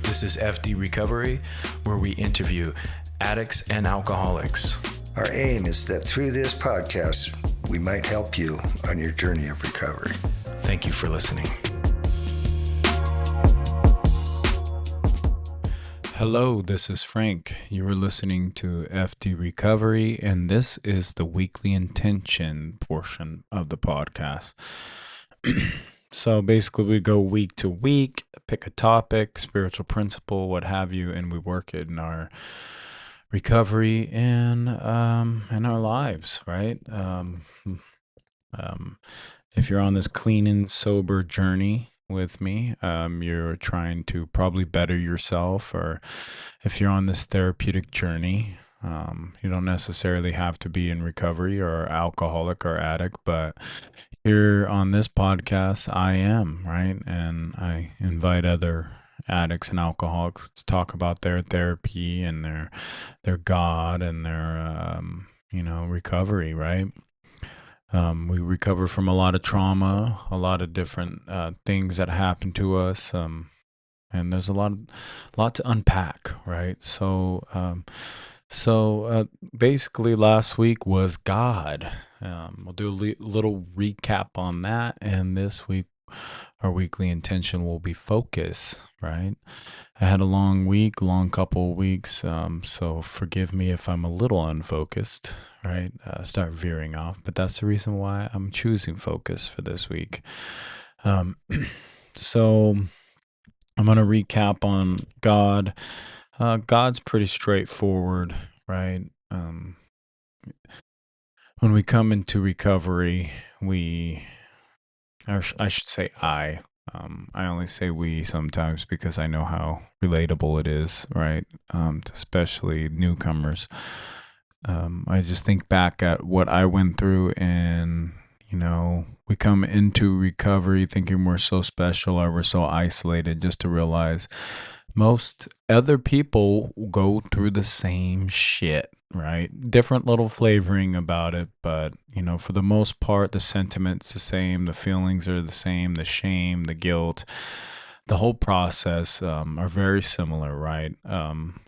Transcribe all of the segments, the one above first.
This is F.D. Recovery, where we interview addicts and alcoholics. Our aim is that through this podcast, we might help you on your journey of recovery. Thank you for listening. Hello, this is Frank. You are listening to F.D. Recovery, and this is the weekly intention portion of the podcast. So basically, we go week to week, pick a topic, spiritual principle, what have you, and we work it in our recovery and in our lives, right? If you're on this clean and sober journey with me, you're trying to probably better yourself, or if you're on this therapeutic journey, you don't necessarily have to be in recovery or alcoholic or addict, but here on this podcast, I am, right? And I invite other addicts and alcoholics to talk about their therapy and their God and their, recovery, right? We recover from a lot of trauma, a lot of different things that happen to us, and there's a lot to unpack, right? So basically last week was God. We'll do a little recap on that, and this week our weekly intention will be focus, right? I had a long couple of weeks, so forgive me if I'm a little unfocused, right? Start veering off, but that's the reason why I'm choosing focus for this week. So I'm going to recap on God. God's pretty straightforward, right? When we come into recovery, I should say I only say we sometimes because I know how relatable it is, right? Especially newcomers. I just think back at what I went through, and we come into recovery thinking we're so special or we're so isolated, just to realize most other people go through the same shit, right? Different little flavoring about it, but for the most part, the sentiment's the same, the feelings are the same, the shame, the guilt, the whole process are very similar, right?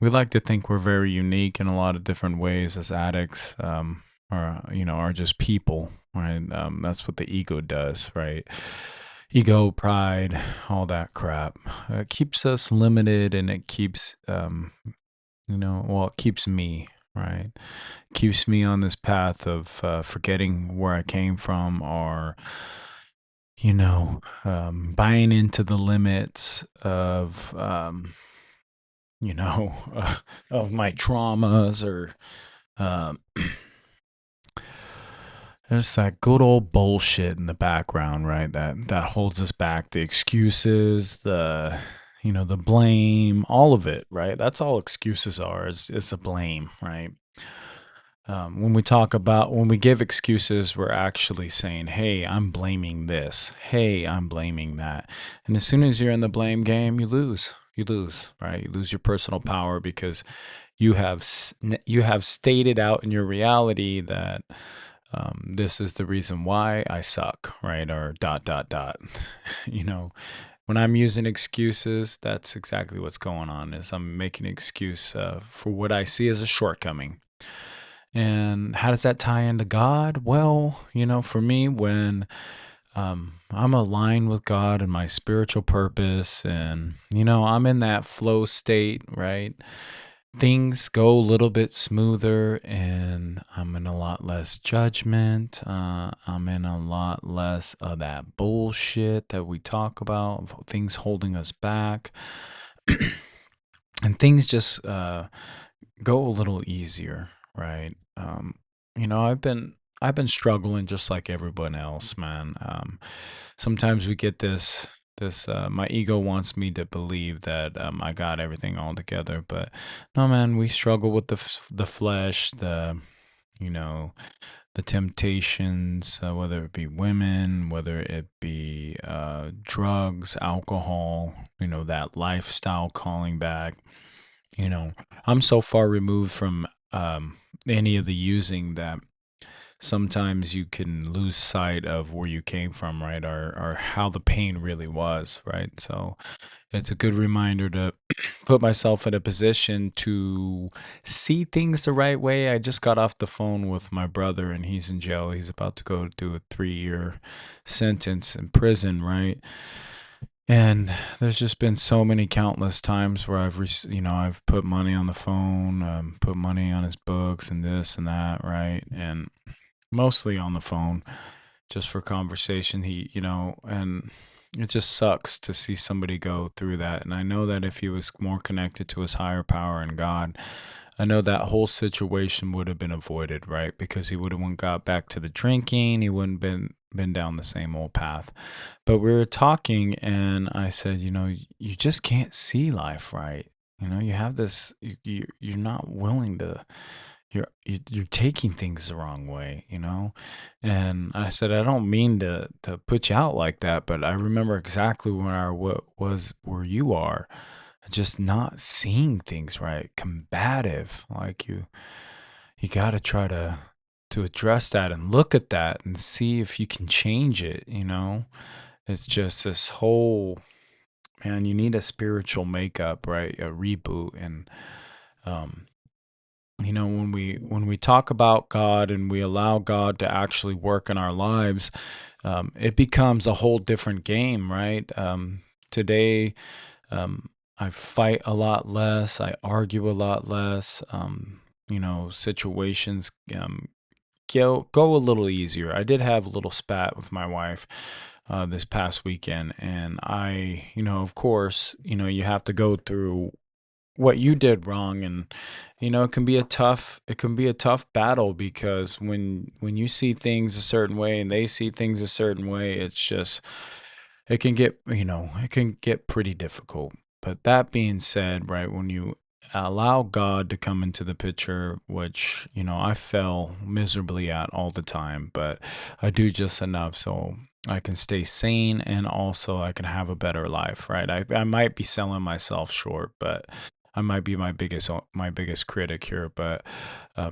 We like to think we're very unique in a lot of different ways as addicts, are just people, right? That's what the ego does, right? Ego, pride, all that crap. It keeps us limited, and it keeps, it keeps me, right? Keeps me on this path of forgetting where I came from, or, buying into the limits of, of my traumas, or, there's that good old bullshit in the background, right? That holds us back. The excuses, the blame, all of it, right? That's all excuses are, is the blame, right? When we give excuses, we're actually saying, hey, I'm blaming this. Hey, I'm blaming that. And as soon as you're in the blame game, you lose, right? You lose your personal power because you have stated out in your reality that this is the reason why I suck, right? Or ... When I'm using excuses, that's exactly what's going on, is I'm making an excuse for what I see as a shortcoming. And how does that tie into God? Well, for me, when I'm aligned with God and my spiritual purpose, and, I'm in that flow state, right? Things go a little bit smoother, and I'm in a lot less judgment. I'm in a lot less of that bullshit that we talk about, things holding us back. And things just go a little easier, right? I've been struggling just like everyone else, man. Sometimes we get this my ego wants me to believe that I got everything all together, but no, man, we struggle with the flesh, the temptations, whether it be women, whether it be drugs, alcohol, that lifestyle calling back. I'm so far removed from any of the using that sometimes you can lose sight of where you came from, right? Or how the pain really was, right? So it's a good reminder to put myself in a position to see things the right way. I just got off the phone with my brother, and he's in jail. He's about to go do a 3-year sentence in prison, right? And there's just been so many countless times where I've put money on the phone, put money on his books and this and that, right? And mostly on the phone, just for conversation. And it just sucks to see somebody go through that. And I know that if he was more connected to his higher power and God, I know that whole situation would have been avoided, right? Because he would have got back to the drinking. He wouldn't been down the same old path. But we were talking, and I said, you just can't see life right. You have this. You're not willing to. You're taking things the wrong way, And I said, I don't mean to put you out like that, but I remember exactly where you are, just not seeing things right, combative. Like you got to try to address that and look at that and see if you can change it. It's just this whole, man, you need a spiritual makeup, right? A reboot. And um when we talk about God and we allow God to actually work in our lives, it becomes a whole different game, right? Today, I fight a lot less. I argue a lot less. Situations go a little easier. I did have a little spat with my wife this past weekend, and of course, you have to go through what you did wrong. And it can be a tough battle, because when you see things a certain way and they see things a certain way, it's just, it can get pretty difficult. But that being said, right, when you allow God to come into the picture, which I fell miserably at all the time, but I do just enough so I can stay sane, and also I can have a better life, right? I might be selling myself short, but I might be my biggest critic here. But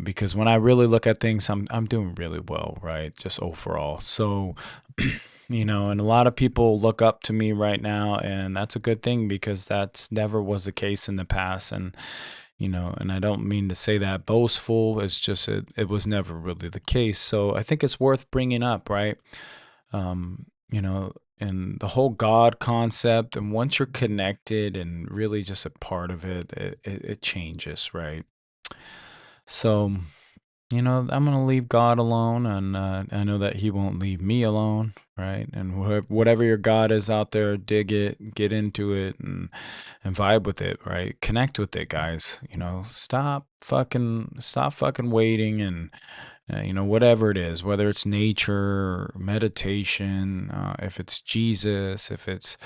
because when I really look at things, I'm doing really well, right? Just overall. So, and a lot of people look up to me right now, and that's a good thing, because that's never was the case in the past. And and I don't mean to say that boastful. It's just it was never really the case. So I think it's worth bringing up, right? And the whole God concept. And once you're connected and really just a part of it, it changes, right? So, I'm going to leave God alone, and I know that He won't leave me alone, right? And whatever your God is out there, dig it, get into it, and vibe with it, right? Connect with it, guys. Stop fucking waiting, and whatever it is, whether it's nature or meditation, if it's Jesus, if it's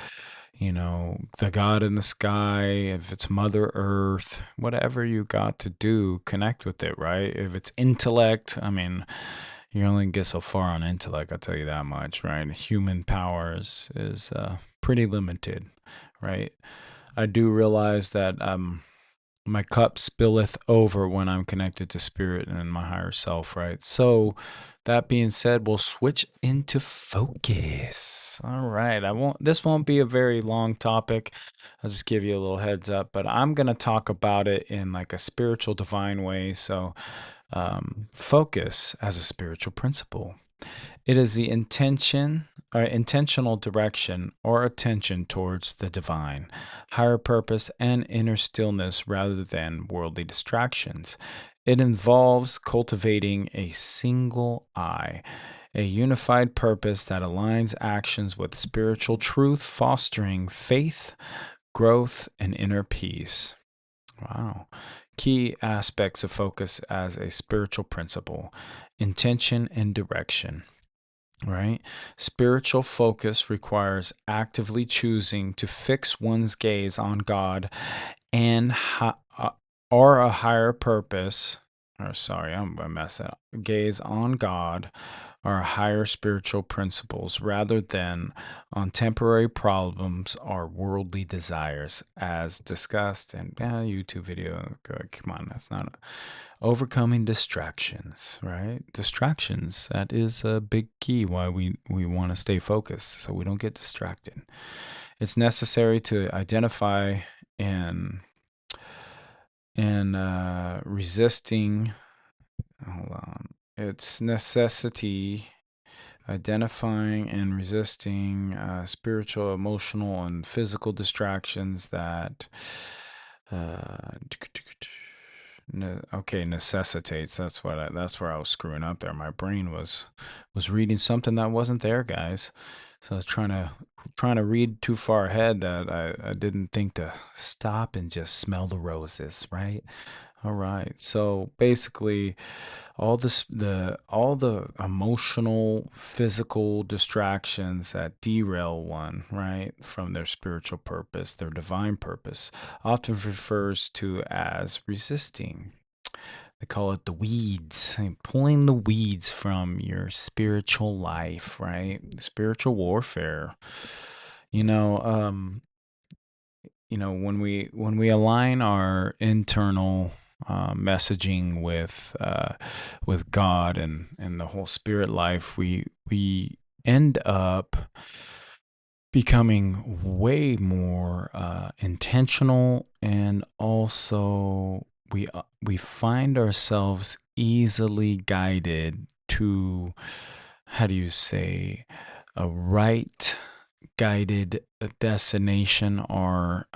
the God in the sky, if it's Mother Earth, whatever you got to do, connect with it, right? If it's intellect, I mean, you only get so far on intellect, I'll tell you that much, right? Human powers is pretty limited, right? I do realize that my cup spilleth over when I'm connected to spirit and my higher self, right? So that being said, we'll switch into focus. All right. This won't be a very long topic. I'll just give you a little heads up, but I'm going to talk about it in like a spiritual divine way. So focus as a spiritual principle. It is the intentional direction or attention towards the divine, higher purpose, and inner stillness rather than worldly distractions. It involves cultivating a single eye, a unified purpose that aligns actions with spiritual truth, fostering faith, growth, and inner peace. Wow. Key aspects of focus as a spiritual principle: intention and direction. Right? Spiritual focus requires actively choosing to fix one's gaze on God and or a higher purpose. Or sorry, I'm gonna mess that up. Gaze on God or higher spiritual principles rather than on temporary problems or worldly desires, as discussed in a YouTube video. Come on, that's not overcoming distractions, right? Distractions, that is a big key why we want to stay focused, so we don't get distracted. It's necessary to identify and resisting. Hold on. It's necessity identifying and resisting spiritual, emotional, and physical distractions that necessitates. That's where I was screwing up there. My brain was reading something that wasn't there, guys. So I was trying to read too far ahead that I didn't think to stop and just smell the roses, right? All right. So basically, all the emotional, physical distractions that derail one, right, from their spiritual purpose, their divine purpose, often refers to as resisting. They call it the weeds, pulling the weeds from your spiritual life, right? Spiritual warfare. You know, when we align our internal messaging with God and the whole spirit life, we end up becoming way more intentional, and also we find ourselves easily guided to, how do you say, a right guided destination, or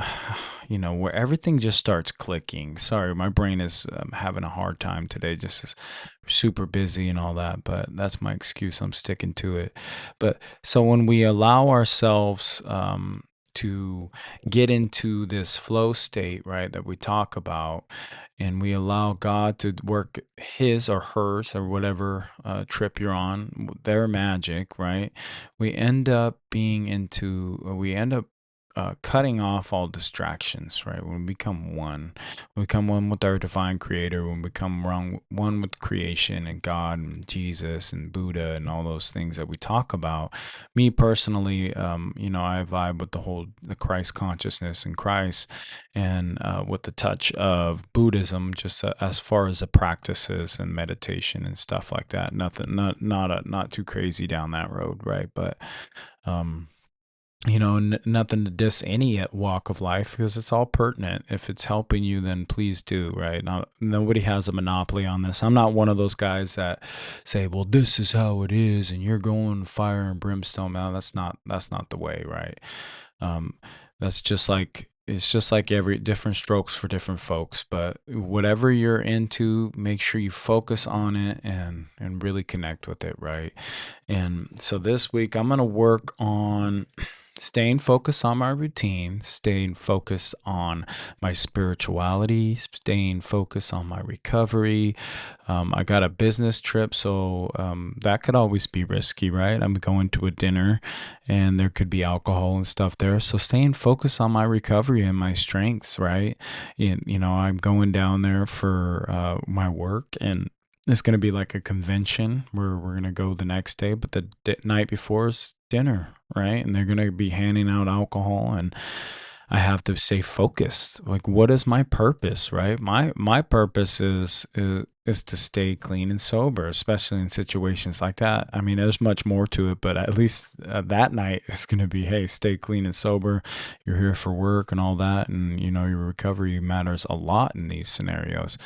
where everything just starts clicking. Sorry, my brain is having a hard time today, just is super busy and all that, but that's my excuse. I'm sticking to it. But so when we allow ourselves to get into this flow state, right, that we talk about, and we allow God to work his or hers or whatever trip you're on, their magic, right, we end up cutting off all distractions, right? When we become one with our divine creator, when we become one with creation and God and Jesus and Buddha and all those things that we talk about. Me personally, I vibe with the Christ consciousness in Christ, and with the touch of Buddhism, just as far as the practices and meditation and stuff like that. Not too crazy down that road, right? But nothing to diss any walk of life, because it's all pertinent. If it's helping you, then please do, right? Nobody has a monopoly on this. I'm not one of those guys that say, well, this is how it is and you're going fire and brimstone. No, that's not the way, right? It's just like every different strokes for different folks. But whatever you're into, make sure you focus on it and really connect with it, right? And so this week I'm going to work on staying focused on my routine, staying focused on my spirituality, staying focused on my recovery. I got a business trip, so that could always be risky, right? I'm going to a dinner and there could be alcohol and stuff there. So staying focused on my recovery and my strengths, right? I'm going down there for my work, and it's going to be like a convention where we're going to go the next day, but the night before is dinner, right? And they're going to be handing out alcohol, and I have to stay focused. Like, what is my purpose, right? My purpose is to stay clean and sober, especially in situations like that. I mean, there's much more to it, but at least that night is going to be, hey, stay clean and sober. You're here for work and all that, and your recovery matters a lot in these scenarios.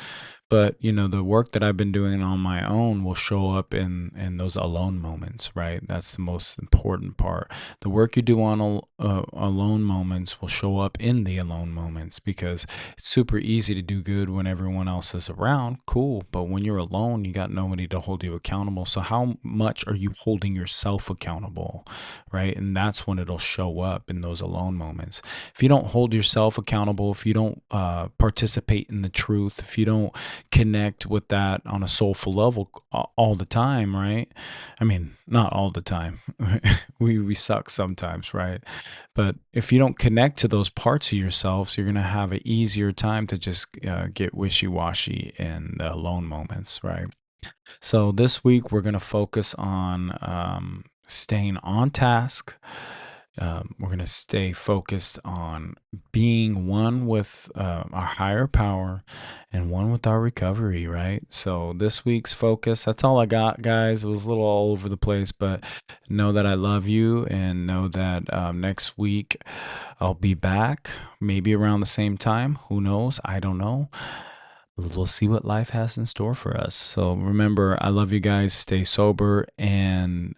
But the work that I've been doing on my own will show up in those alone moments, right? That's the most important part. The work you do on alone moments will show up in the alone moments, because it's super easy to do good when everyone else is around. Cool. But when you're alone, you got nobody to hold you accountable. So how much are you holding yourself accountable, right? And that's when it'll show up, in those alone moments. If you don't hold yourself accountable, if you don't participate in the truth, if you don't connect with that on a soulful level all the time, right? I mean, not all the time. we suck sometimes, right? But if you don't connect to those parts of yourselves, you're going to have an easier time to just get wishy-washy in the alone moments, right? So this week we're going to focus on staying on task We're going to stay focused on being one with our higher power and one with our recovery, right? So this week's focus, that's all I got, guys. It was a little all over the place, but know that I love you, and know that next week I'll be back, maybe around the same time. Who knows? I don't know. We'll see what life has in store for us. So remember, I love you guys. Stay sober. And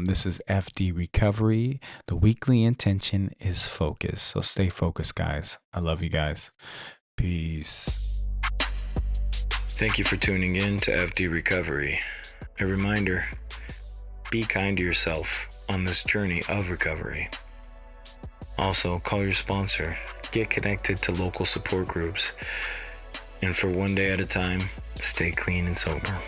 this is F.D. Recovery. The weekly intention is focus. So stay focused, guys. I love you guys. Peace. Thank you for tuning in to F.D. Recovery. A reminder, be kind to yourself on this journey of recovery. Also, call your sponsor. Get connected to local support groups. And for one day at a time, stay clean and sober.